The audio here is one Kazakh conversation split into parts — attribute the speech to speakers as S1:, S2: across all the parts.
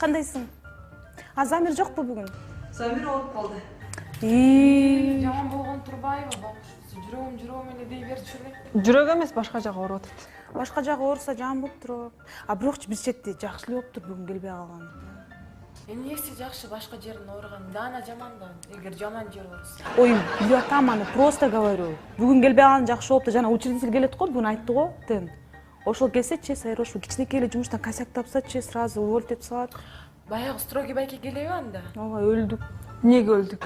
S1: Кандайсың? Замир жокпу бүгүн?
S2: Замир ооруп калды.
S3: Жаман болгон турбайбы, бакчысы жүрөгүм эле дей берчү эле.
S2: Жүрөк эмес, башка жагы ооруп атат.
S1: Башка жагы ооруса жаман болуп туруп. Бирокчу биз четти жакшы эле болуптур бүгүн келбей калган.
S3: Эмнеси жакшы башка жерин ооруган? Даана жаман да. Эгер жаман жер ооруса.
S1: Ой, билип атам, аны просто говорю. Бүгүн келбей калган жакшы болупту. Жана учредитель келет го, бүгүн айтты го, тен. Ошол келсечи, Сайрош кичинекей эле жумуштан косяк тапсачы, сразу уволить салат.
S3: Баягы строгий байке келеби анда?
S1: Ооба, өлдүк.
S2: Эмнеге өлдүк?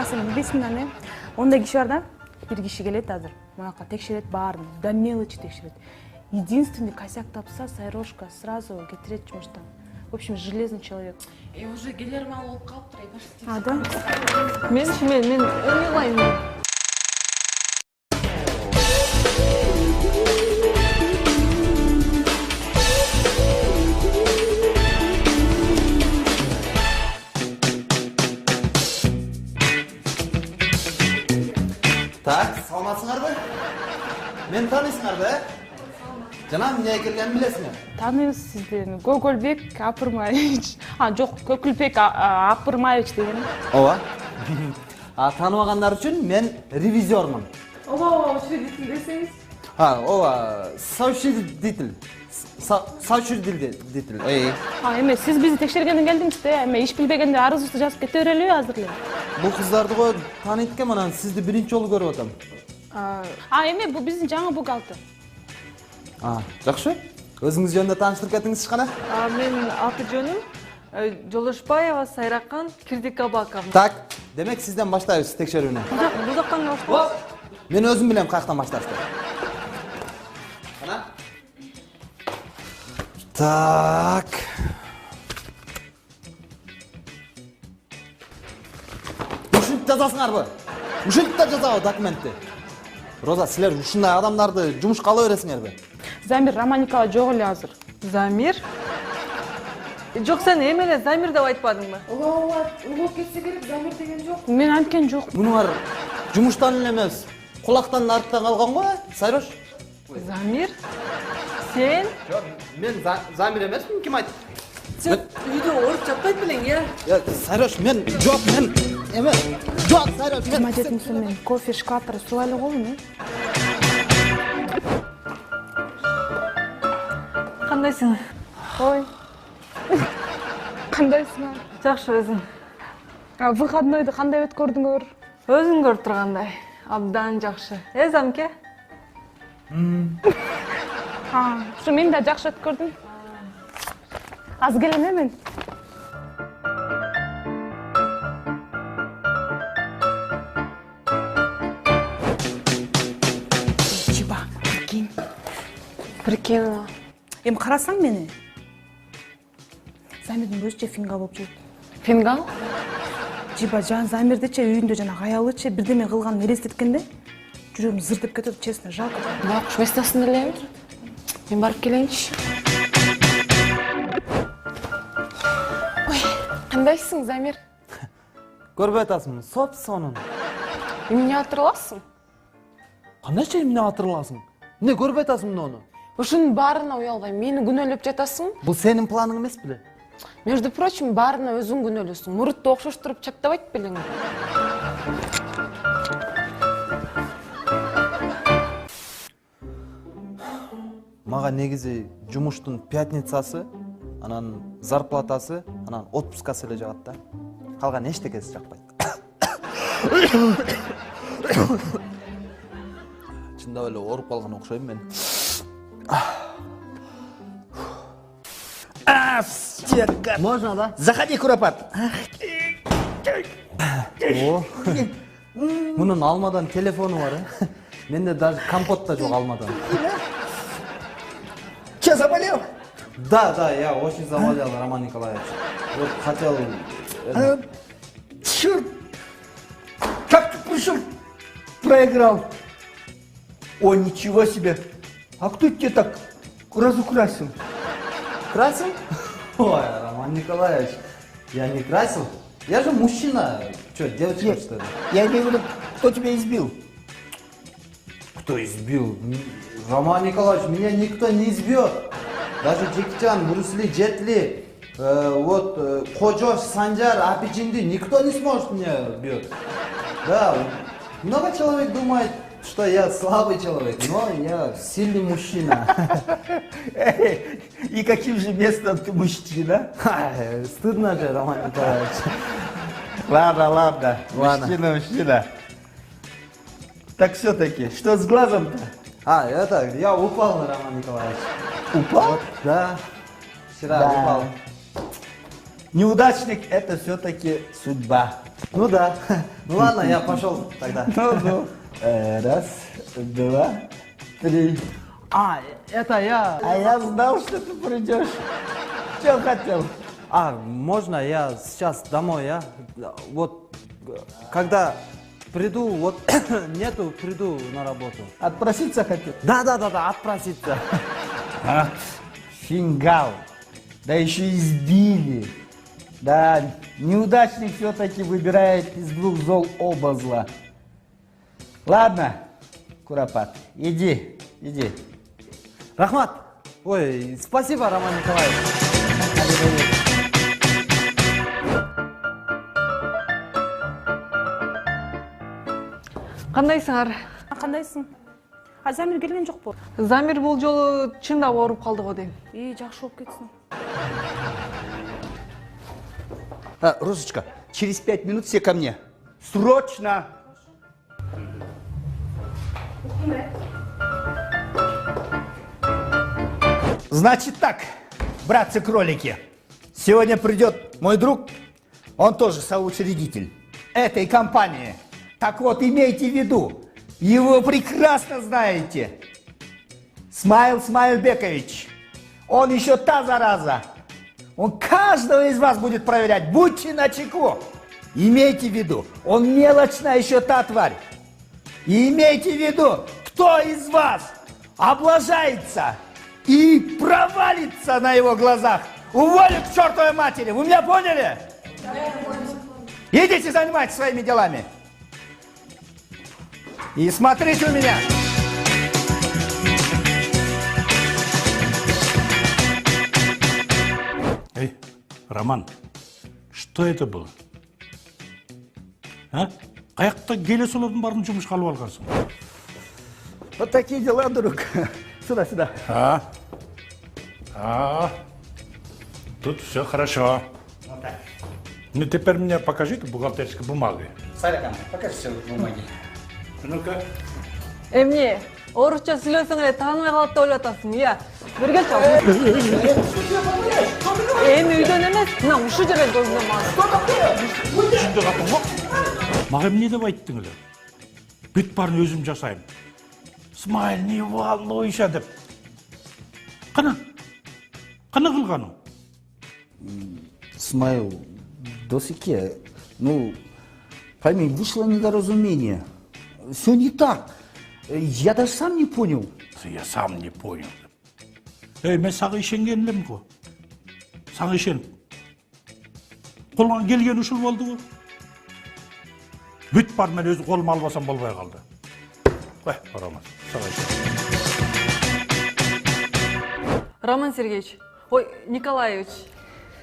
S1: Сен билбейсиң да, ондай киши бар да, бир киши келет азыр. Мунака текшерет баарын, до мелочи текшерет. Единственный косяк тапса, Сайрошка сразу кетирет жумуштан. В общем, железный человек.
S3: Уже келер мал болуп калыптыр,
S1: Да?
S2: Мен ойлойм.
S4: Так, саламатсыңарбы? Мен таанысыңарбы, Жана эмне келгенин билесиңер?
S1: Таныйбыз сиздерни. Көкөлбек Апырмаевич. Жок, Көкүлбек Апырмаевич деген.
S4: Ооба. Тааныбагандар үчүн мен ревизиормун.
S2: Ооба, учредитель десеңиз.
S4: Ооба, соучредитель. Соучредитель.
S1: Эме сиз бизди текшергенден келдиңиз да, эме иш билбегенде арызыбызды жазып кете берелиби азыр эле?
S4: Бул кыздарды го тааныйт экен, анан сизди биринчи жолу көрүп атам.
S1: Эме бул биздин жаңы бухгалтер.
S4: Жакшы. Өзүңүз жөнүндө тааныштырып кетиңизчи кана.
S2: Мен аты жөнүм Жолошбаева Сайракан Кирдикабаковна.
S4: Так, демек сизден баштайбыз текшерүүнү.
S2: Бул жактан баштайбыз.
S4: Мен өзүм билем каяктан башташты. Кана. Так. Ушинтип жазасыңарбы? Ушинтип да жазабы документти? Роза, силер ушундай адамдарды жумушка ала бересиңерби?
S1: Замир Романикова жок эле азыр.
S2: Замир? Жок, сен эми эле Замир деп айтпадыңбы?
S3: Ооба, улуп кетсе керек, Замир деген жок.
S1: Мен анткен жок.
S4: Мунуңар жумуштан эле эмес, кулактан артта калган го, Сайрош?
S2: Замир? Сен?
S4: Жок, мен Замир эмесмин, ким айтты?
S2: Сен үйдө ооруп жатпайт белең,
S4: Сайрош, мен жок, мен эме. Жок, Сайрош, мен.
S1: Мадетмисин мен кофе шкафтары суу эле голуну.
S2: Кандайсың?
S1: Ой. Кандайсың?
S2: Жакшы өзүң.
S1: Выходнойду кандай өткөрдүңөр?
S2: Өзүң көрүп тургандай, абдан жакшы. Замке?
S1: Ушу мен да жакшы өткөрдүм. Аз келем мен. Чиба,
S3: Прикинь.
S1: эми карасаң мени. Замирдин өзүчө фингал болуп жүрөт.
S3: Фингал?
S1: Жиба жан Замирдичи үйүндө жана аялычы бирдеме кылганын элестеткенде жүрөгүм зыр деп кетет, честно, жалко.
S3: Бак, местасын эле. Мен барып келейинчи. Ой, кандайсың, Замир?
S4: Көрбөй атасың, соп-сонун.
S3: Эмне атырласың?
S4: Кандайча эмне атырласың? Эмне көрбөй атасың муну?
S3: Ушунун баарына уялбай, мени күнөөлөп жатасың?
S4: Бул сенин планың эмес беле?
S3: Между прочим, баарына өзүң күнөөлөсүң. Мурутты окшоштуруп чаптабайт белең.
S4: Мага негизи жумуштун пятницасы, анан зарплатасы, анан отпускасы эле жагат да. Калган эчтекеси жакпайт. Чындап эле ооруп калган окшойм мен.
S5: Можно, да? Заходи, Куропат.
S4: Мунун алмадан телефону бар, менде даже компот да жок алмадан.
S5: Че, заболел?
S4: Да, я очень заболел, Роман Николаевич. Вот хотел...
S5: Черт! Как ты пришел? Проиграл. О, ничего себе. А кто тебя так разукрасил?
S4: Красил? Ой, Роман Николаевич, я не красил. Я же мужчина. Что, девочка, что ли?
S5: Я имею в виду, кто тебя избил?
S4: Кто избил? Роман Николаевич, меня никто не избьет. Даже Джеки Чан, Брюс Ли, Джет Ли. Вот Ходжош, Санджар, Апичинди, никто не сможет меня бить. Да, много человек думает, что я слабый человек, но я сильный мужчина.
S5: И каким же местом ты мужчина?
S4: Стыдно же, Роман Николаевич.
S5: Ладно.
S4: Ладно.
S5: Мужчина. Так все-таки, что с глазом-то?
S4: Я упал, Роман Николаевич.
S5: Упал?
S4: Вот, да, вчера
S5: Да.
S4: упал.
S5: Неудачник — это все-таки судьба.
S4: Ну да. Ну ладно, я пошел тогда.
S5: Ну. Раз, два, три.
S2: Это я.
S5: А я знал, что ты придешь. Что хотел?
S4: Можно я сейчас домой, а? Вот, когда приду, вот, приду на работу.
S5: Отпроситься хотел?
S4: Да, отпроситься.
S5: Фингал. Да еще избили. Да, неудачник все-таки выбирает из двух зол оба зла. Ладно, Куропат, иди.
S4: Рахмат. Ой, спасибо, Роман Николаевич.
S2: Кандайсыңар?
S1: Кандайсың? Замир келген жок бу?
S2: Замир бул жолу чындап ооруп калды го дейм.
S1: Жакшы болуп кетсин.
S5: Розочка, через 5 минут все ко мне. Срочно! Значит так, братцы-кролики, сегодня придет мой друг, он тоже соучредитель этой компании. Так вот, имейте в виду, его прекрасно знаете. Смаил Смаилбекович, он еще та зараза. Он каждого из вас будет проверять, будьте начеку. Имейте в виду, он мелочная еще та тварь. И имейте в виду, кто из вас облажается и провалится на его глазах, уволю к чертовой матери. Вы меня поняли? Идите занимайтесь своими делами. И смотрите у меня.
S6: Эй, Роман, что это было? Қаяқта келе солардың барын жұмысқа алып алғансың?
S5: Вот такие дела, друг. Сюда.
S6: Тут все хорошо.
S5: Вот так.
S6: Ну, теперь мне покажите бухгалтерской бумаги.
S5: Саракан, покажи все бумаги.
S6: Ну-ка.
S2: Эмне, орусча сүйлөсөң эле тааныбай калат деп ойлоп атасың, ыя. Бир келчи. Эми үйдөн эмес, мына ушул жерден көзүнөн мага.
S6: Şimdi kapın bak. Mağım ne de bayttın öyle? Büt barını özüm жасайым. İsmail не волнуйся деп. Қана қылғаның?
S5: Смаил, досыке, ну, пойми, вышло недоразумение. Все не так. Я даже сам не понял.
S6: Я сам не понял. Мен саған ішенгенлем ғой. Саған ішеніп. Қолған келген ұшыл болды ғой. Бүт бар мен өзі қолыма албасам болбай қалды. Қой, Роман, саған ішеніп.
S2: Роман Сергеевич, ой, Николаевич.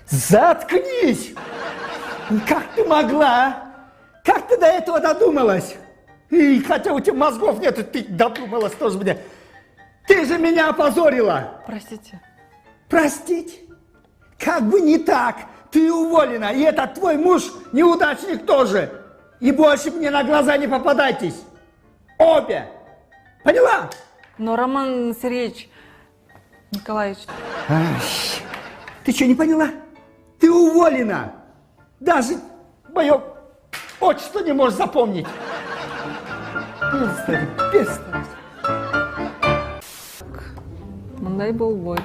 S5: Заткнись! Как ты могла, а? Как ты до этого додумалась? И хотя у тебя мозгов нет, ты додумалась тоже мне. Ты же меня опозорила!
S2: Простите.
S5: Простить? Как бы не так! Ты уволена, и этот твой муж неудачник тоже! И больше мне на глаза не попадайтесь! Обе! Поняла?
S2: Но, Роман Сергеевич, Николаевич,
S5: Ты что, не поняла? Ты уволена! Даже мое отчество не можешь запомнить! Бестолочь!
S2: мындай болбойт.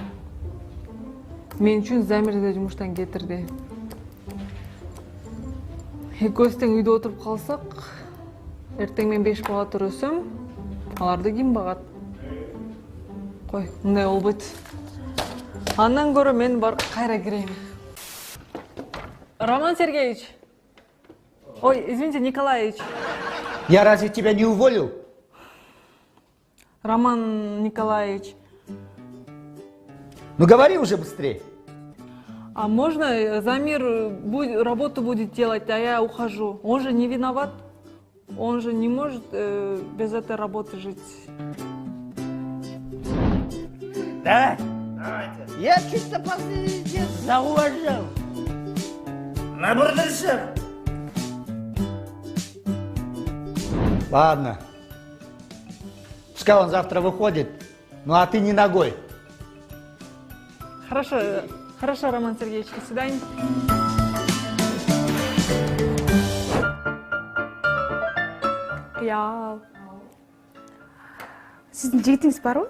S2: Мен үчүн Замирди жумуштан кетирди. Экөөбүз тең үйдө отуруп калсак, эртең мен 5 багат өрөсөм, аларды ким багат? Кой, мындай болбойт. Андан көрө мен бар кайра кирейин. Роман Сергеевич. Ой, извините, Николаевич.
S5: Я разве тебя не уволил?
S2: Роман Николаевич.
S5: Ну говори уже быстрее.
S2: А можно Замир работу будет делать, а я ухожу? Он же не виноват. Он же не может без этой работы жить.
S5: Давайте. Я чисто последний день зауважал. На бурдершах. Ладно. Пускай он завтра выходит, ну а ты не ногой.
S2: Хорошо, Роман Сергеевич, до свидания.
S1: Кыял. Сиздин жигитиңиз барбы?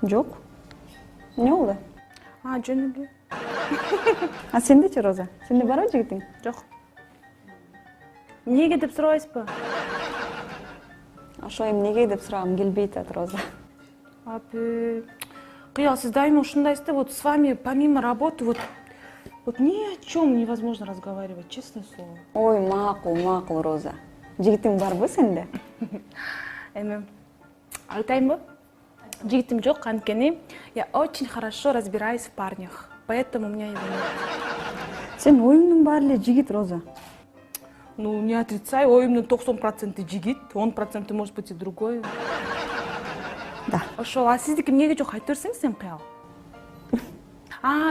S7: Жок. Эмне болду?
S1: Жөн эле.
S7: А сендечи, Роза? Сенде барбы жигитиң?
S1: Жок. Эмнеге деп сурабайсызбы?
S7: Ошо эмнеге деп сурагым келбей атат, Роза.
S1: Апы, Кыял, сиз дайыма ушундайсыз да, вот с вами помимо работы, вот ни о чем невозможно разговаривать, честное слово.
S7: Ой, макул, Роза. Жигитиң барбы сенде?
S1: Эми, айтайынбы? Жигитим жок, анткени я очень хорошо разбираюсь в парнях, поэтому у меня его нет.
S7: Сен оюңдун баары эле жигит, Роза.
S1: Ну, не отрицай, оюмдун 90% жигит, 10% может быть и другой.
S7: Да.
S1: Ошол, а сиздики эмнеге жок айтып берсеңиз эми, Кыял.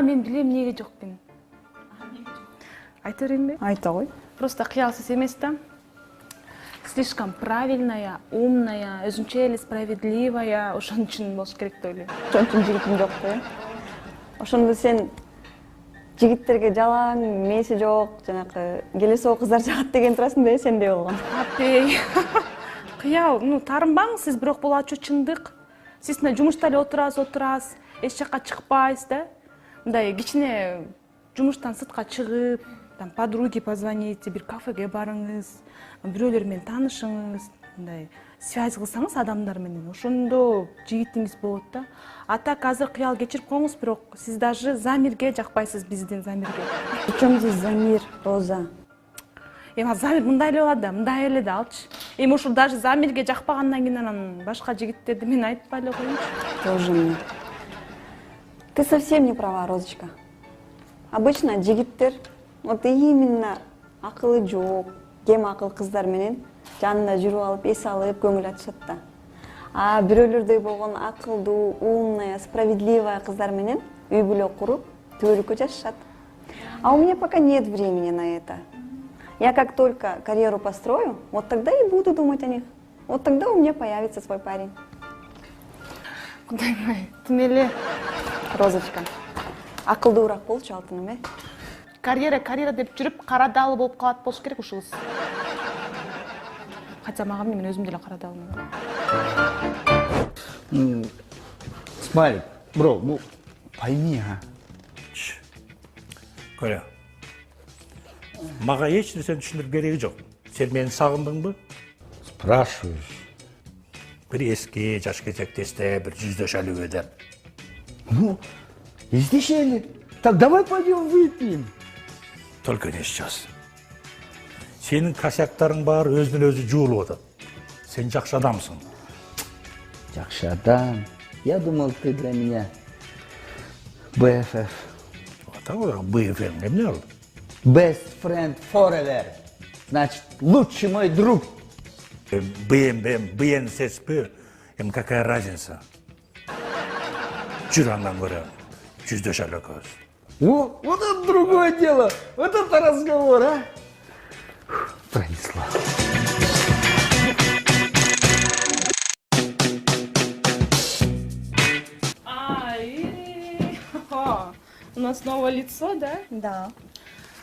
S1: Мен билем эмнеге жок экенин. Айта берейинби?
S7: Айта кой.
S1: Просто Кыялсыз эмес да. Слишком правильная, умная, өзүнчө эле справедливая, ошон үчүн болуш керек деп ойлойм.
S7: Ошон үчүн жигитиң жок да, Ошондо сен жигиттерге жалаң, мээси жок, жанакы келесоо кыздар жагат деген турасың да, сенде болгон.
S1: Апей. Кыял, таарынбаңыз, сиз бирок бул ачуу чындык. Сиз жумушта эле отурасыз, эч жакка чыкпайсыз да. Мындай кичине жумуштан сыртка чыгып, подруге позвоните, бир кафеге барыңыз, бирөөлөр менен таанышыңыз, мындай связь кылсаңыз адамдар менен, ошондо жигитиңиз болот да. А так азыр Кыял кечирип коюңуз, бирок сиз даже Замирге жакпайсыз, биздин Замирге.
S7: Причем здесь Замир, Роза?
S1: Эми Замир мындай эле болот да, мындай эле да алчы. Эми ушул даже Замирге жакпагандан кийин анан башка жигиттерди мен айтпай эле коеюнчу.
S7: Тоже мне. Ты совсем не права, Розочка. Обычно жигиттер вот именно акылы жок, кем акыл кыздар менен жанында жүрүп алып, эс алып, көңүл ачышат да. А бирөөлөрдөй болгон акылдуу, умная, справедливая кыздар менен үй бүлө куруп, түбөлүккө жашашат. А у меня пока нет времени на это. Я как только карьеру построю, вот тогда и буду думать о них. Вот тогда у меня появится свой парень.
S1: Кудайым, тим эле.
S7: Розочка, акылдуураак болчу алтыным,
S1: Карьера деп жүрүп, карадалы болуп калат болуш керек ушул кыз. Хотя мага мен өзүм деле карадалмын.
S5: Смайлик, бро, ну пойми,
S6: Көрө. Мага эч нерсени түшүндүрүп кереги жок. Сен мени сагындыңбы?
S5: Спрашиваешь.
S6: Бир эски жаш кезектесте бир жүздөшөлүк деп.
S5: Ну, издешели. Так давай пойдем выпьем.
S6: Только не сейчас. Сенин косяктарың баары өзүнөн өзү жуулуп атат. Сен жакшы адамсың.
S5: Жакшы адам. Я думал, ты для меня BFF.
S6: Атабы BFF эмне ал?
S5: Best friend forever. Значит, лучший мой друг.
S6: BNSP. Какая разница? Жүр андан көрө жүздөшөлүк экөөбүз.
S5: Вот это другое дело. Вот это разговор, а? Пронесла.
S1: У нас новое лицо, да?
S7: Да.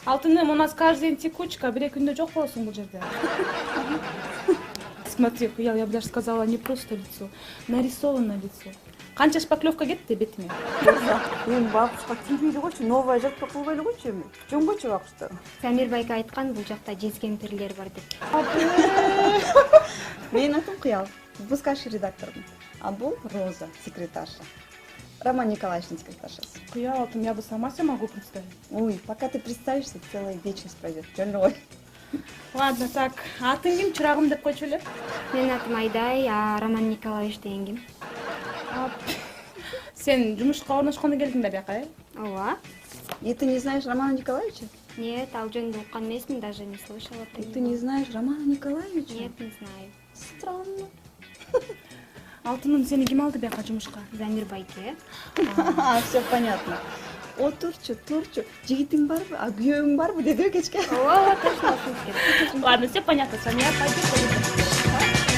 S1: Алтыным, у нас каждый день текучка, бир күндө жок болосуң бул жерде. Смотри, Кыял, я бы даже сказала, не просто лицо, нарисованное лицо. Канча шпаклевка кетти бетиме?
S7: Эми бакушка тийбейли койчу, новая жатпа кылбайлы койчу эми. Жөнгөчү бакушта.
S8: Самир байка айткан бул жакта жез кемпирлер бар деп.
S7: Менин атым Кыял, выпускающий редактормун. А бул Роза, секретарша. Роман Николаевичтин секретаршасы.
S1: Кыял, Алтын, я бы сама себя могу представить.
S7: Ой, пока ты представишься, целая вечность пройдет. Жөн ой.
S1: Ладно, так, атың ким, чырагым деп койчу эле.
S8: Менин атым Айдай, а Роман Николаевич деген ким?
S1: Сен жумушка орношкондо келдиң да бияка, э?
S8: Ооба.
S7: И ты не знаешь Романа Николаевича?
S8: Нет, ал жөнүндө уккан эмесмин, даже не слышала.
S7: Ты не знаешь Романа Николаевича?
S8: Нет, не знаю.
S7: Странно.
S1: Алтыным, сени ким алды бияка жумушка?
S8: Замир байке.
S7: Все понятно. Отурчу, турчу. Жигитиң барбы? А күйөөүң барбы? Деди кечке.
S8: Ооба, точно ушинтип.
S1: Ладно, все понятно с вами, я пойду.